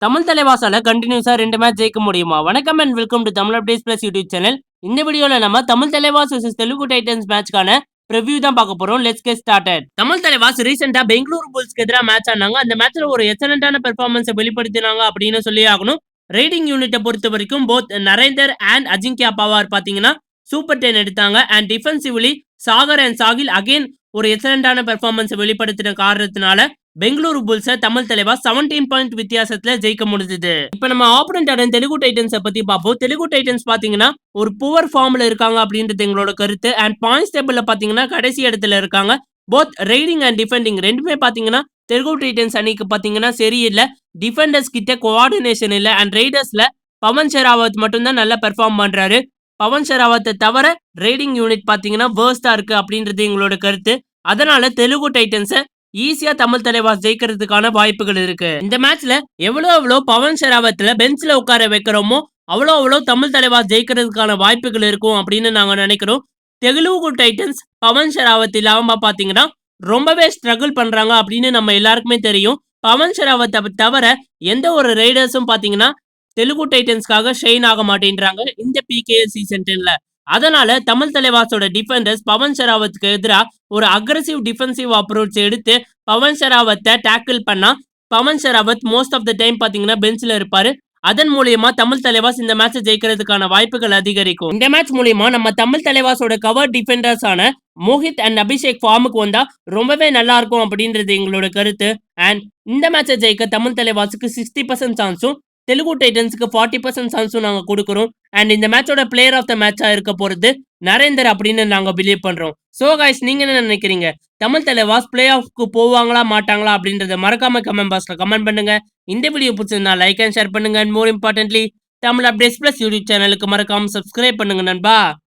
தமிழ் தலைவாசால கண்டினியூஸா 2 மேட்ச் ஜெயிக்க முடியுமா? வணக்கம் and welcome to Tamil updates plus YouTube channel. இந்த வீடியோல நம்ம தமிழ் தலைவாஸ் vs தெலுங்கு டைட்டன்ஸ் மேட்ச்க்கான ப்ரிவ்யூ தான் பார்க்க போறோம். Let's get started. Tamil Thalaivas ரீசென்ட்டா பெங்களூரு புல்ஸ்க்கு எதிரா மேட்ச் ஆடுனாங்க. அந்த மேட்ச்ல ஒரு எக்ஸலன்ட்டான பெர்ஃபார்மன்ஸ வெளிப்படுத்தினாங்க அப்படின்னு சொல்லியே ஆகணும். ரைடிங் யூனிட்ட பொறுத்தவரைக்கும் போத் நரேந்தர் அண்ட் அஜிங்கியா பவார் பாத்தீங்கன்னா சூப்பர் 10 எடுத்தாங்க. And defensively Sagar and Sahil again ஒரு எக்ஸலன்ட்டான பெர்ஃபார்மன்ஸ வெளிப்படுத்தின காரணத்தினால பெங்களூரு புல்ஸ தமிழ் தலைவாஸ் 17 பாயிண்ட் வித்தியாசத்துல ஜெயிக்க முடிஞ்சது. இப்ப நம்ம ஆப்போனன்ட் ஆன தெலுங்கு டைட்டன்ஸ பத்தி பார்ப்போம். தெலுங்கு டைட்டன்ஸ் பாத்தீங்கன்னா ஒரு புவர் ஃபார்ம்ல இருக்காங்க அப்படின்றது எங்களோட கருத்து. அண்ட் பாயிண்ட்ஸ் டேபிள்ல பாத்தீங்கன்னா கடைசி இடத்துல இருக்காங்க. போத் ரைடிங் அண்ட் டிஃபெண்டிங் ரெண்டுமே பாத்தீங்கன்னா தெலுங்கு டைட்டன்ஸ் அணிக்கு பாத்தீங்கன்னா சரியில்லை. டிஃபெண்டர்ஸ் கிட்ட கோஆர்டினேஷன் இல்ல. அண்ட் ரைடர்ஸ்ல பவன் ஷெராவத் மட்டும் தான் நல்லா பெர்ஃபார்ம் பண்றாரு. பவன் ஷெராவத்தை தவிர ரைடிங் யூனிட் பாத்தீங்கன்னா வேர்ஸ்டா இருக்கு அப்படின்றது எங்களோட கருத்து. அதனால தெலுங்கு டைட்டன்ஸ ஈஸியா தமிழ் தலைவாஸ் ஜெயிக்கிறதுக்கான வாய்ப்புகள் இருக்கு. இந்த மேட்ச்ல எவ்வளவு பவன் ஷெராவத்ல பெஞ்ச்ல உட்கார வைக்கிறோமோ அவ்வளோ தமிழ் தலைவாஸ் ஜெயிக்கிறதுக்கான வாய்ப்புகள் இருக்கும் அப்படின்னு நாங்க நினைக்கிறோம். தெலுங்கு டைட்டன்ஸ் பவன் ஷெராவத் இல்லாம பாத்தீங்கன்னா ரொம்பவே ஸ்ட்ரகிள் பண்றாங்க அப்படின்னு நம்ம எல்லாருக்குமே தெரியும். பவன் ஷெராவத்தை தவிர எந்த ஒரு ரைடர்ஸும் பாத்தீங்கன்னா தெலுங்கு டைட்டன்ஸ்க்காக ஷெயின் ஆக மாட்டேன்றாங்க இந்த பிகேஎல் சீசன் 10ல. அதனால தமிழ் தலைவாஸோட டிஃபெண்டர்ஸ் பவன் ஷெராவத்துக்கு எதிராக ஒரு அக்ரெசிவ் டிஃபென்சிவ் அப்ரோச் எடுத்து பவன் ஷெராவத்தை டேக்கிள் பண்ணா Pavan Sehrawat most of the time பாத்தீங்கன்னா பெஞ்ச்ல இருப்பாரு. அதன் மூலியமா தமிழ் தலைவாஸ் இந்த மேட்ச் ஜெயிக்கிறதுக்கான வாய்ப்புகள் அதிகரிக்கும். இந்த மேட்ச் மூலியமா நம்ம தமிழ் தலைவாஸோட கவர் டிஃபெண்டர்ஸ் ஆன மோஹித் அண்ட் அபிஷேக் ஃபார்முக்கு வந்தா ரொம்பவே நல்லா இருக்கும் அப்படின்றது எங்களோட கருத்து. அண்ட் இந்த மேட்சை ஜெயிக்க தமிழ் தலைவாஸுக்கு 60% சான்ஸும் தெலுங்கு டைட்டன்ஸ்க்கு 40% சான்ஸும் நாங்க கொடுக்குறோம். அண்ட் இந்த மேட்சோட பிளேயர் ஆஃப் த மேட்சா இருக்க போறது நரேந்தர் அப்படின்னு நாங்க பிலீவ் பண்றோம். சோ கைஸ், நீங்க என்ன நினைக்கிறீங்க? தமிழ் தலைவாஸ் பிளே ஆஃப்க்கு போவாங்களா மாட்டாங்களா அப்படின்றத மறக்காம கமெண்ட் பாக்ஸ்ல கமெண்ட் பண்ணுங்க. இந்த வீடியோ பிடிச்சிருந்தா லைக் அண்ட் ஷேர் பண்ணுங்க. And more importantly Tamil updates plus YouTube சேனலுக்கு மறக்காம சப்ஸ்கிரைப் பண்ணுங்க நண்பா.